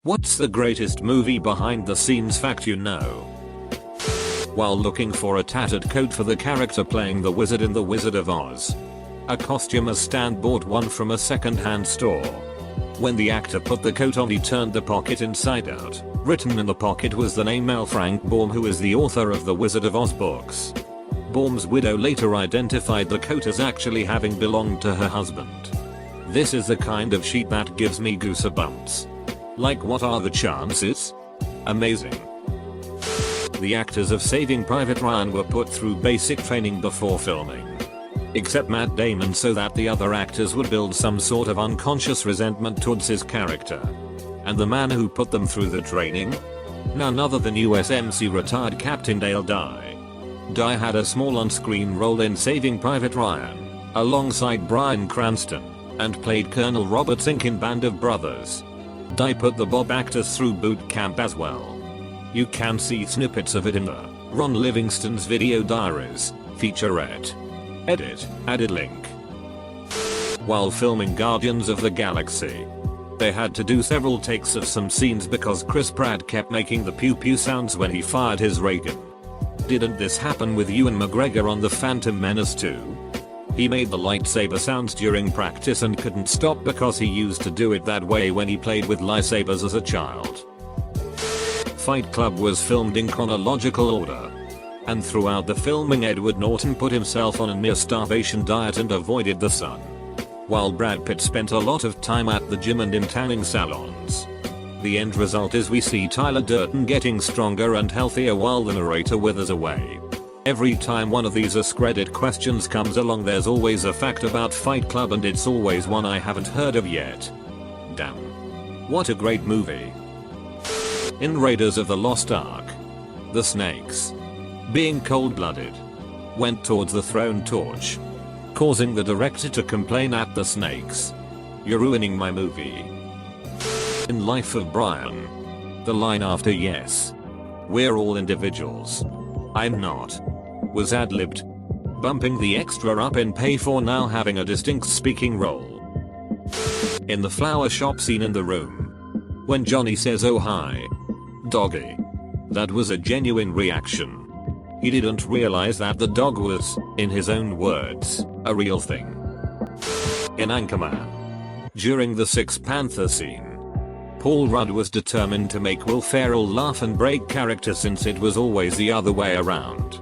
What's the greatest movie behind the scenes fact you know? While looking for a tattered coat for the character playing the wizard in The Wizard of Oz, a costumer Stan bought one from a second-hand store. When the actor put the coat on, he turned the pocket inside out. Written in the pocket was the name L. Frank Baum, who is the author of the Wizard of Oz books. Baum's widow later identified the coat as actually having belonged to her husband. This is the kind of shit that gives me goosebumps. Like, what are the chances? Amazing. The actors of Saving Private Ryan were put through basic training before filming. Except Matt Damon, so that the other actors would build some sort of unconscious resentment towards his character. And the man who put them through the training? None other than USMC retired Captain Dale Dye. Dye had a small on-screen role in Saving Private Ryan, alongside Bryan Cranston, and played Colonel Robert Zink in Band of Brothers. Dye put the Bob actors through boot camp as well. You can see snippets of it in the Ron Livingston's Video Diaries featurette. Edit, added link. While filming Guardians of the Galaxy, they had to do several takes of some scenes because Chris Pratt kept making the pew pew sounds when he fired his ray gun. Didn't this happen with Ewan McGregor on The Phantom Menace too? He made the lightsaber sounds during practice and couldn't stop because he used to do it that way when he played with lightsabers as a child. Fight Club was filmed in chronological order. And throughout the filming, Edward Norton put himself on a near starvation diet and avoided the sun. While Brad Pitt spent a lot of time at the gym and in tanning salons. The end result is we see Tyler Durden getting stronger and healthier while the narrator withers away. Every time one of these AskReddit questions comes along, there's always a fact about Fight Club, and it's always one I haven't heard of yet. Damn. What a great movie. In Raiders of the Lost Ark, the snakes, being cold-blooded, went towards the thrown torch, causing the director to complain at the snakes. "You're ruining my movie." In Life of Brian, the line after "yes, we're all individuals, I'm not," was ad-libbed, bumping the extra up in pay for now having a distinct speaking role. In the flower shop scene in The Room, when Johnny says "oh hi, doggy," that was a genuine reaction. He didn't realize that the dog was, in his own words, a real thing. In Anchorman, during the Six Panther scene, Paul Rudd was determined to make Will Ferrell laugh and break character since it was always the other way around.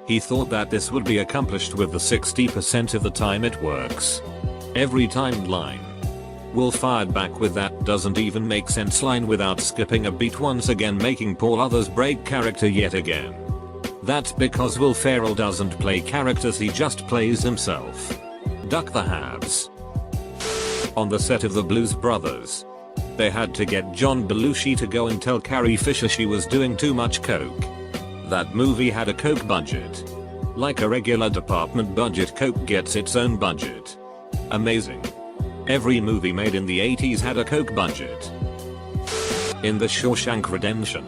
He thought that this would be accomplished with the 60% of the time it works. Every timed line. Will fired back with "that doesn't even make sense" line without skipping a beat, once again making Paul Others break character yet again. That's because Will Ferrell doesn't play characters, he just plays himself. Duck the Habs. On the set of The Blues Brothers, they had to get John Belushi to go and tell Carrie Fisher she was doing too much coke. That movie had a coke budget. Like a regular department budget, coke gets its own budget. Amazing. Every movie made in the 80s had a coke budget. In The Shawshank Redemption,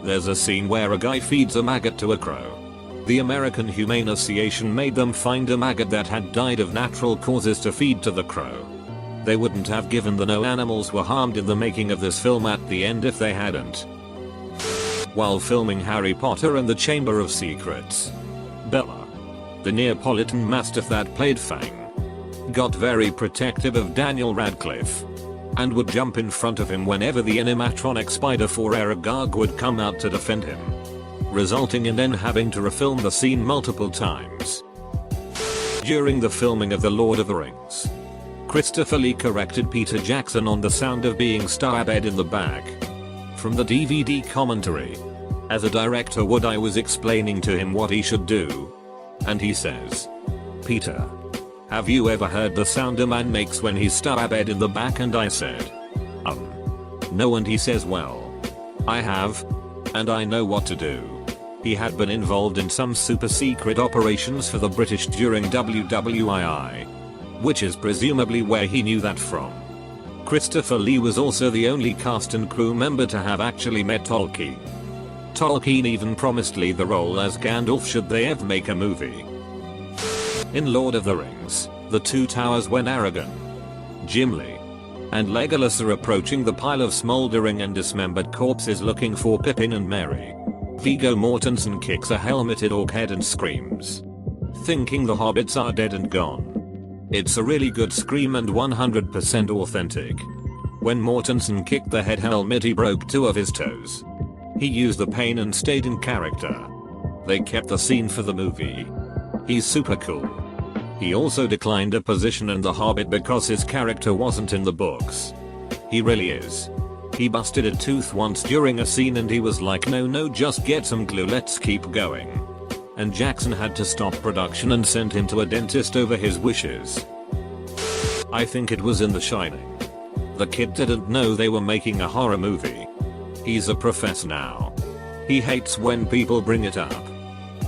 there's a scene where a guy feeds a maggot to a crow. The American Humane Association made them find a maggot that had died of natural causes to feed to the crow. They wouldn't have given the "no animals were harmed" in the making of this film at the end if they hadn't. While filming Harry Potter and the Chamber of Secrets, Bella, the Neapolitan Mastiff that played Fang, got very protective of Daniel Radcliffe, and would jump in front of him whenever the animatronic spider for Aragog would come out to defend him, resulting in then having to refilm the scene multiple times. During the filming of The Lord of the Rings, Christopher Lee corrected Peter Jackson on the sound of being stabbed in the back. From the DVD commentary, as a director would, I was explaining to him what he should do, and he says, "Peter, have you ever heard the sound a man makes when he's stabbed in the back?" And I said, "No," and he says, "Well, I have, and I know what to do." He had been involved in some super secret operations for the British during WWII, which is presumably where he knew that from. Christopher Lee was also the only cast and crew member to have actually met Tolkien. Tolkien even promised Lee the role as Gandalf should they ever make a movie. In Lord of the Rings, The Two Towers, when Aragorn, Gimli, and Legolas are approaching the pile of smoldering and dismembered corpses looking for Pippin and Merry. Viggo Mortensen kicks a helmeted orc head and screams, thinking the hobbits are dead and gone. It's a really good scream and 100% authentic. When Mortensen kicked the head helmet, he broke 2 of his toes. He used the pain and stayed in character. They kept the scene for the movie. He's super cool. He also declined a position in The Hobbit because his character wasn't in the books. He really is. He busted a tooth once during a scene and he was like, no, just get some glue, let's keep going. And Jackson had to stop production and send him to a dentist over his wishes. I think it was in The Shining. The kid didn't know they were making a horror movie. He's a professor now. He hates when people bring it up.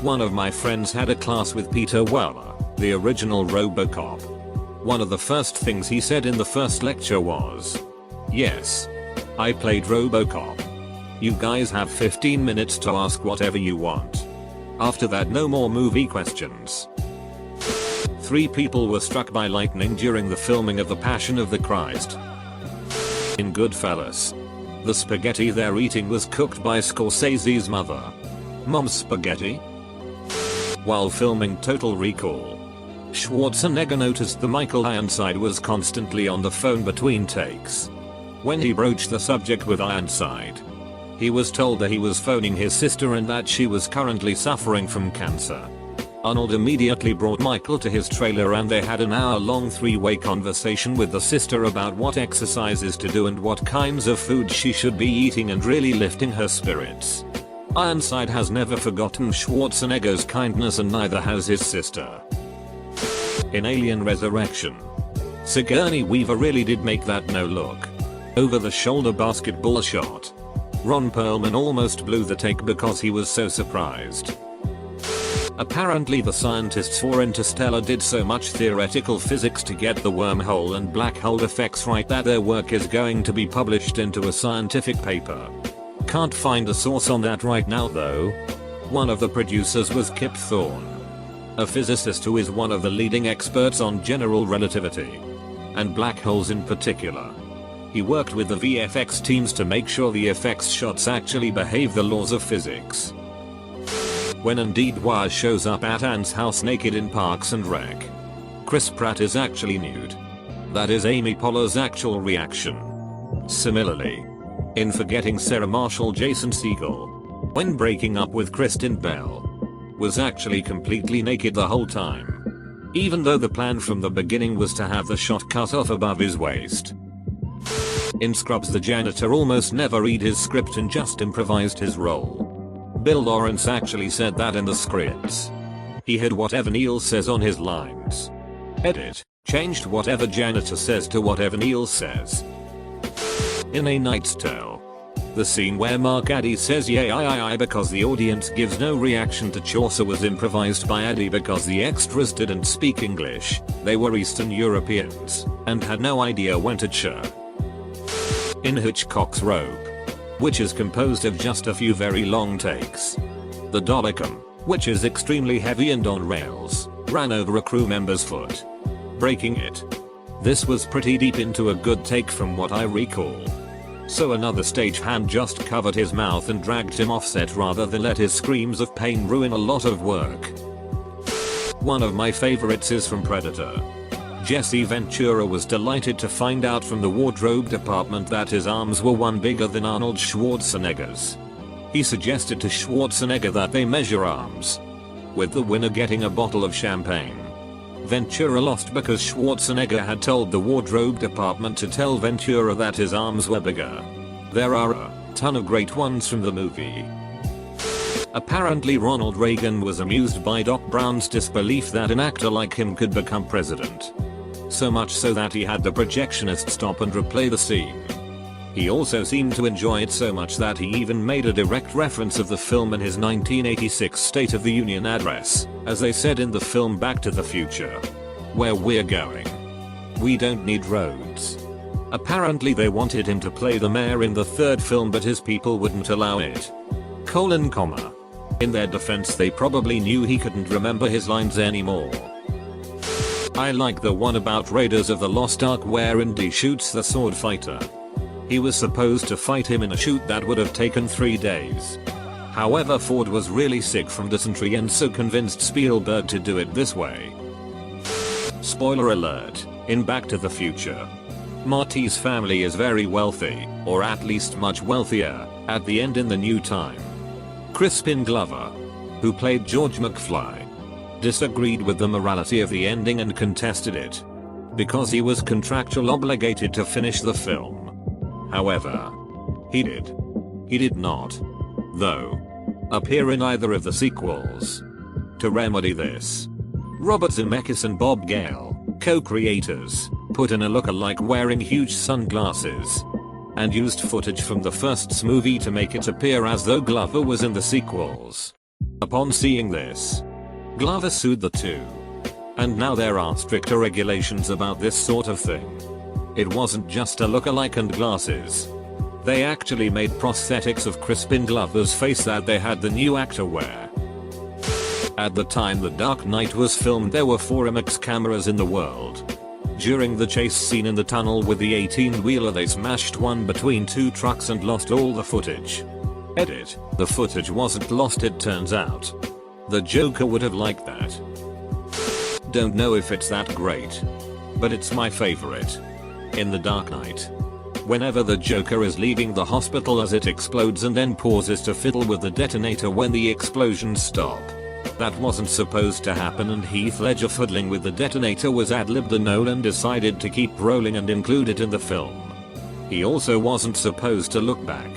One of my friends had a class with Peter Weller, the original RoboCop. One of the first things he said in the first lecture was, "Yes, I played RoboCop. You guys have 15 minutes to ask whatever you want." After that, no more movie questions. 3 people were struck by lightning during the filming of The Passion of the Christ. In Goodfellas, the spaghetti they're eating was cooked by Scorsese's mother. Mom's spaghetti? While filming Total Recall, Schwarzenegger noticed the Michael Ironside was constantly on the phone between takes. When he broached the subject with Ironside, he was told that he was phoning his sister and that she was currently suffering from cancer. Arnold immediately brought Michael to his trailer and they had an hour-long 3-way conversation with the sister about what exercises to do and what kinds of food she should be eating and really lifting her spirits. Ironside has never forgotten Schwarzenegger's kindness and neither has his sister. In Alien Resurrection, Sigourney Weaver really did make that no-look, over-the-shoulder basketball shot. Ron Perlman almost blew the take because he was so surprised. Apparently the scientists for Interstellar did so much theoretical physics to get the wormhole and black hole effects right that their work is going to be published into a scientific paper. Can't find a source on that right now though. One of the producers was Kip Thorne, a physicist who is one of the leading experts on general relativity, and black holes in particular. He worked with the VFX teams to make sure the effects shots actually behave the laws of physics. When Indeed Wire shows up at Anne's house naked in Parks and Rec, Chris Pratt is actually nude. That is Amy Poehler's actual reaction. Similarly, in Forgetting Sarah Marshall, Jason Segel, when breaking up with Kristen Bell, was actually completely naked the whole time, even though the plan from the beginning was to have the shot cut off above his waist. In Scrubs, the janitor almost never read his script and just improvised his role. Bill Lawrence actually said that in the scripts. He had whatever Neil says on his lines. Edit, changed whatever janitor says to whatever Neil says. In A Knight's Tale, the scene where Mark Addy says yay I because the audience gives no reaction to Chaucer was improvised by Addy because the extras didn't speak English, they were Eastern Europeans, and had no idea when to chirp. In Hitchcock's Rope, which is composed of just a few very long takes, the Dolichum, which is extremely heavy and on rails, ran over a crew member's foot, breaking it. This was pretty deep into a good take from what I recall. So another stagehand just covered his mouth and dragged him off set rather than let his screams of pain ruin a lot of work. One of my favorites is from Predator. Jesse Ventura was delighted to find out from the wardrobe department that his arms were one bigger than Arnold Schwarzenegger's. He suggested to Schwarzenegger that they measure arms, with the winner getting a bottle of champagne. Ventura lost because Schwarzenegger had told the wardrobe department to tell Ventura that his arms were bigger. There are a ton of great ones from the movie. Apparently Ronald Reagan was amused by Doc Brown's disbelief that an actor like him could become president. So much so that he had the projectionist stop and replay the scene. He also seemed to enjoy it so much that he even made a direct reference of the film in his 1986 State of the Union address, as they said in the film Back to the Future. Where we're going, we don't need roads. Apparently they wanted him to play the mayor in the third film but his people wouldn't allow it. In their defense, they probably knew he couldn't remember his lines anymore. I like the one about Raiders of the Lost Ark where Indy shoots the sword fighter. He was supposed to fight him in a shoot that would have taken 3 days. However, Ford was really sick from dysentery and so convinced Spielberg to do it this way. Spoiler alert, in Back to the Future, Marty's family is very wealthy, or at least much wealthier, at the end in the new time. Crispin Glover, who played George McFly, disagreed with the morality of the ending and contested it, because he was contractually obligated to finish the film. However, he did not, though, appear in either of the sequels. To remedy this, Robert Zemeckis and Bob Gale, co-creators, put in a look-alike wearing huge sunglasses, and used footage from the first movie to make it appear as though Glover was in the sequels. Upon seeing this, Glover sued the two. And now there are stricter regulations about this sort of thing. It wasn't just a look-alike and glasses. They actually made prosthetics of Crispin Glover's face that they had the new actor wear. At the time The Dark Knight was filmed, there were 4 IMAX cameras in the world. During the chase scene in the tunnel with the 18-wheeler, they smashed one between 2 trucks and lost all the footage. Edit: the footage wasn't lost, it turns out. The Joker would have liked that. Don't know if it's that great, but it's my favorite. In The Dark Knight, whenever the Joker is leaving the hospital as it explodes and then pauses to fiddle with the detonator when the explosions stop. That wasn't supposed to happen, and Heath Ledger fiddling with the detonator was ad-libbed, and Nolan decided to keep rolling and include it in the film. He also wasn't supposed to look back.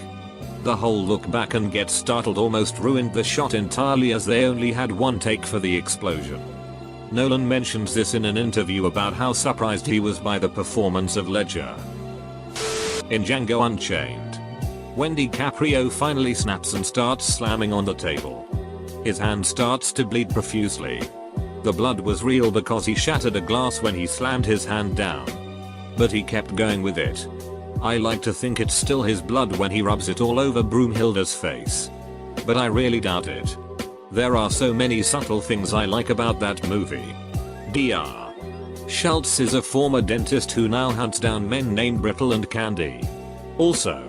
The whole look back and get startled almost ruined the shot entirely, as they only had 1 take for the explosion. Nolan mentions this in an interview about how surprised he was by the performance of Ledger. In Django Unchained, when DiCaprio finally snaps and starts slamming on the table, his hand starts to bleed profusely. The blood was real because he shattered a glass when he slammed his hand down. But he kept going with it. I like to think it's still his blood when he rubs it all over Broomhilda's face. But I really doubt it. There are so many subtle things I like about that movie. Dr. Schultz is a former dentist who now hunts down men named Brittle and Candy. Also,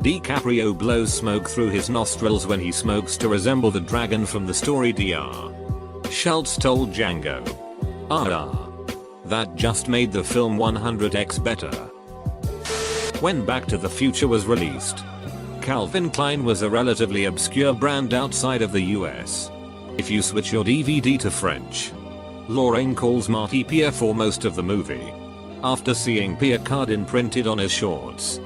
DiCaprio blows smoke through his nostrils when he smokes to resemble the dragon from the story Dr. Schultz told Django. That just made the film 100x better. When Back to the Future was released, Calvin Klein was a relatively obscure brand outside of the US. If you switch your DVD to French, Lorraine calls Marty Pierre for most of the movie, after seeing Pierre Cardin printed on his shorts.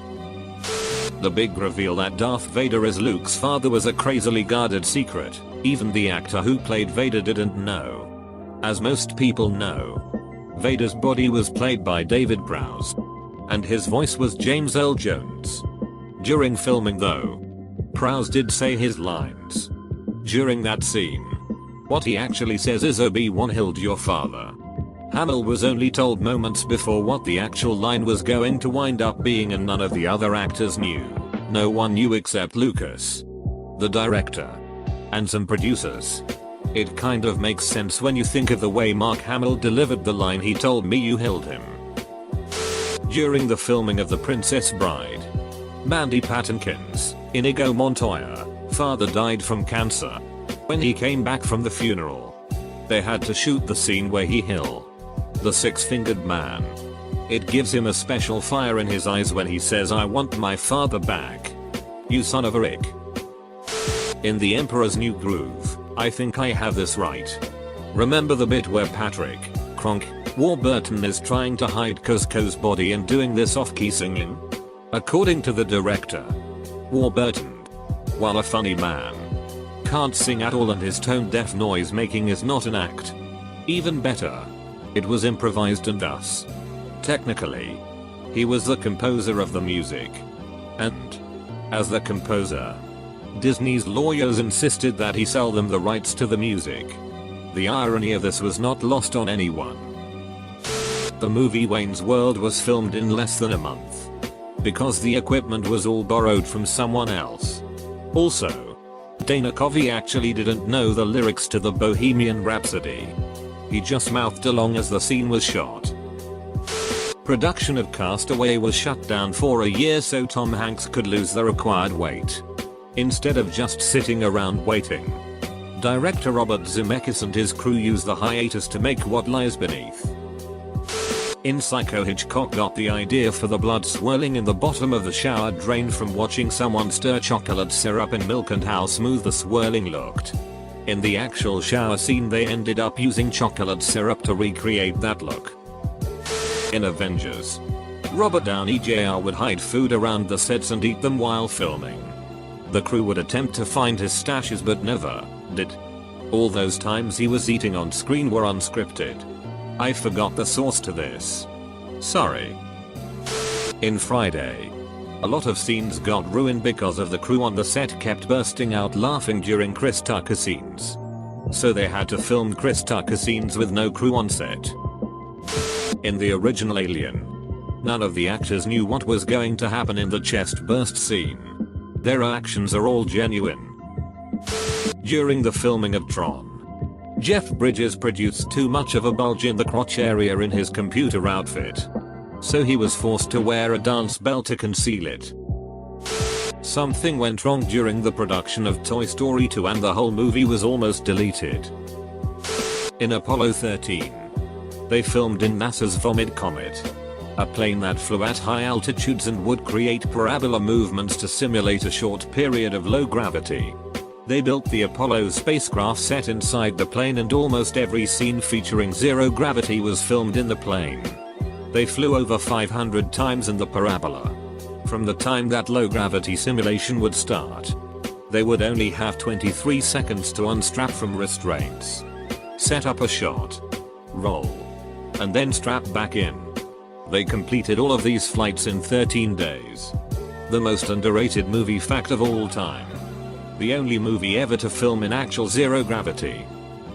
The big reveal that Darth Vader is Luke's father was a crazily guarded secret. Even the actor who played Vader didn't know. As most people know, Vader's body was played by David Prowse, and his voice was James Earl Jones. During filming though, Prowse did say his lines. During that scene, what he actually says is "Obi-Wan killed your father." Hamill was only told moments before what the actual line was going to wind up being, and none of the other actors knew. No one knew except Lucas, the director, and some producers. It kind of makes sense when you think of the way Mark Hamill delivered the line, "He told me you killed him." During the filming of The Princess Bride, Mandy Patinkin's Inigo Montoya father died from cancer. When he came back from the funeral, they had to shoot the scene where he killed the 6-fingered man. It gives him a special fire in his eyes when he says, "I want my father back. You son of a rick." In The Emperor's New Groove, I think I have this right. Remember the bit where Patrick Kronk Warburton is trying to hide Cusco's body and doing this off-key singing? According to the director, Warburton, while a funny man, can't sing at all, and his tone-deaf noise making is not an act. Even better, it was improvised, and thus, technically, he was the composer of the music. And, as the composer, Disney's lawyers insisted that he sell them the rights to the music. The irony of this was not lost on anyone. The movie Wayne's World was filmed in less than a month, because the equipment was all borrowed from someone else. Also, Dana Covey actually didn't know the lyrics to the Bohemian Rhapsody. He just mouthed along as the scene was shot. Production of Castaway was shut down for a year so Tom Hanks could lose the required weight, instead of just sitting around waiting. Director Robert Zemeckis and his crew used the hiatus to make What Lies Beneath. In Psycho, Hitchcock got the idea for the blood swirling in the bottom of the shower drain from watching someone stir chocolate syrup in milk and how smooth the swirling looked. In the actual shower scene they ended up using chocolate syrup to recreate that look. In Avengers, Robert Downey Jr. would hide food around the sets and eat them while filming. The crew would attempt to find his stashes but never did. All those times he was eating on screen were unscripted. I forgot the source to this. Sorry. In Friday, a lot of scenes got ruined because of the crew on the set kept bursting out laughing during Chris Tucker scenes. So they had to film Chris Tucker scenes with no crew on set. In the original Alien, none of the actors knew what was going to happen in the chest burst scene. Their actions are all genuine. During the filming of Tron, Jeff Bridges produced too much of a bulge in the crotch area in his computer outfit, so he was forced to wear a dance belt to conceal it. Something went wrong during the production of Toy Story 2 and the whole movie was almost deleted. In Apollo 13, they filmed in NASA's Vomit Comet, a plane that flew at high altitudes and would create parabola movements to simulate a short period of low gravity. They built the Apollo spacecraft set inside the plane and almost every scene featuring zero gravity was filmed in the plane. They flew over 500 times in the parabola. From the time that low gravity simulation would start, they would only have 23 seconds to unstrap from restraints, set up a shot, roll, and then strap back in. They completed all of these flights in 13 days. The most underrated movie fact of all time. The only movie ever to film in actual zero gravity.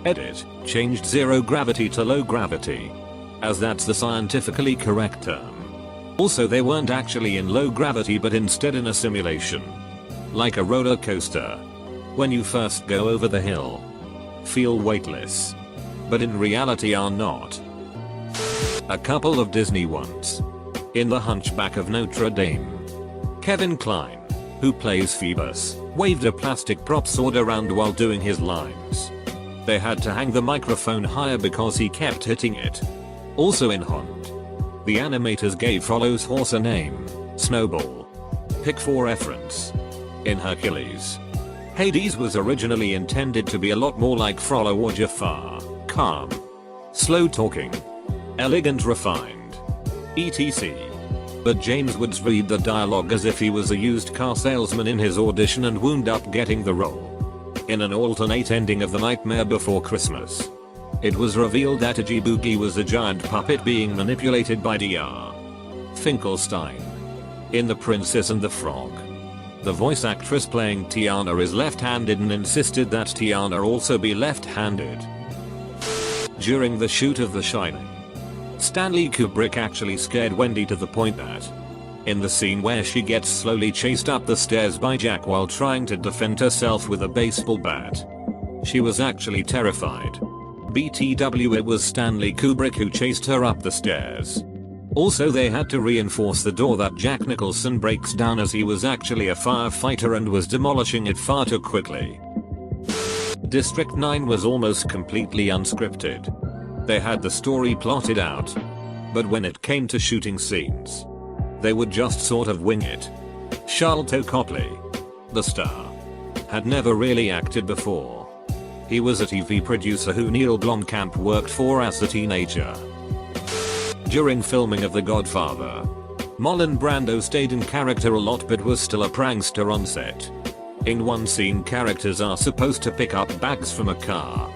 Edit, changed zero gravity to low gravity, as that's the scientifically correct term. Also they weren't actually in low gravity but instead in a simulation. Like a roller coaster. When you first go over the hill, feel weightless, but in reality are not. A couple of Disney ones. In The Hunchback of Notre Dame, Kevin Kline, who plays Phoebus, waved a plastic prop sword around while doing his lines. They had to hang the microphone higher because he kept hitting it. Also in Hunt, the animators gave Frollo's horse a name, Snowball. Pick for reference. In Hercules, Hades was originally intended to be a lot more like Frollo or Jafar, calm, slow talking, elegant, refined, etc. But James would read the dialogue as if he was a used car salesman in his audition and wound up getting the role. In an alternate ending of The Nightmare Before Christmas, it was revealed that Oogie Boogie was a giant puppet being manipulated by Dr. Finkelstein. In The Princess and the Frog, the voice actress playing Tiana is left-handed and insisted that Tiana also be left-handed. During the shoot of The Shining, Stanley Kubrick actually scared Wendy to the point that, in the scene where she gets slowly chased up the stairs by Jack while trying to defend herself with a baseball bat, she was actually terrified. BTW, it was Stanley Kubrick who chased her up the stairs. Also they had to reinforce the door that Jack Nicholson breaks down as he was actually a firefighter and was demolishing it far too quickly. District 9 was almost completely unscripted. They had the story plotted out, but when it came to shooting scenes, they would just sort of wing it. Sharlto Copley, the star, had never really acted before. He was a TV producer who Neil Blomkamp worked for as a teenager. During filming of The Godfather, Marlon Brando stayed in character a lot but was still a prankster on set. In one scene characters are supposed to pick up bags from a car.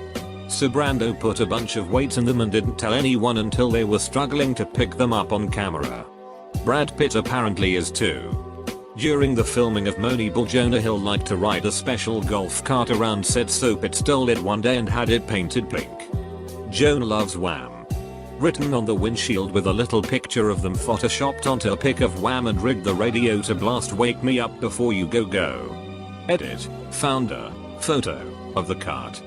So Brando put a bunch of weights in them and didn't tell anyone until they were struggling to pick them up on camera. Brad Pitt apparently is too. During the filming of Moneyball, Jonah Hill liked to ride a special golf cart around set, so Pitt stole it one day and had it painted pink. Jonah loves Wham! Written on the windshield with a little picture of them photoshopped onto a pic of Wham and rigged the radio to blast "Wake Me Up Before You Go Go." Edit, found a photo of the cart.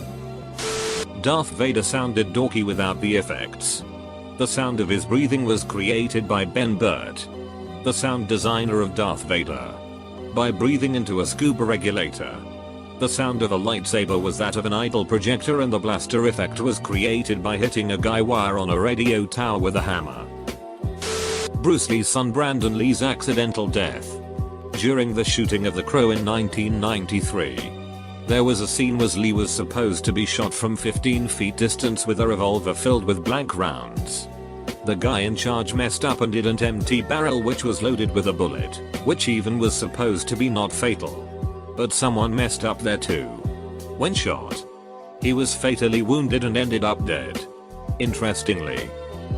Darth Vader sounded dorky without the effects. The sound of his breathing was created by Ben Burt, the sound designer of Darth Vader, by breathing into a scuba regulator. The sound of a lightsaber was that of an idle projector, and the blaster effect was created by hitting a guy wire on a radio tower with a hammer. Bruce Lee's son Brandon Lee's accidental death. During the shooting of The Crow in 1993, there was a scene where Lee was supposed to be shot from 15 feet distance with a revolver filled with blank rounds. The guy in charge messed up and did an empty barrel which was loaded with a bullet, which even was supposed to be not fatal. But someone messed up there too. When shot, he was fatally wounded and ended up dead. Interestingly,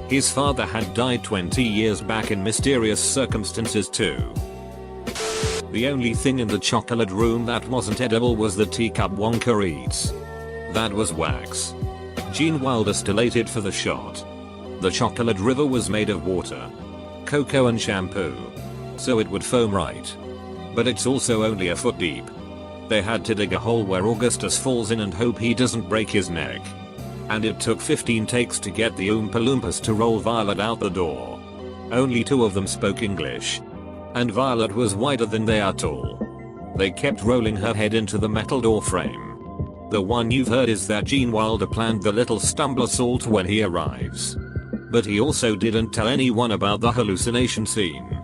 his father had died 20 years back in mysterious circumstances too. The only thing in the chocolate room that wasn't edible was the teacup Wonka eats. That was wax. Gene Wilder stellated for the shot. The chocolate river was made of water, cocoa and shampoo, so it would foam right. But it's also only a foot deep. They had to dig a hole where Augustus falls in and hope he doesn't break his neck. And it took 15 takes to get the Oompa Loompas to roll Violet out the door. Only 2 of them spoke English. And Violet was wider than they are tall. They kept rolling her head into the metal door frame. The one you've heard is that Gene Wilder planned the little stumbler salt when he arrives. But he also didn't tell anyone about the hallucination scene.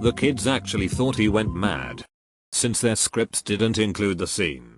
The kids actually thought he went mad, since their scripts didn't include the scene.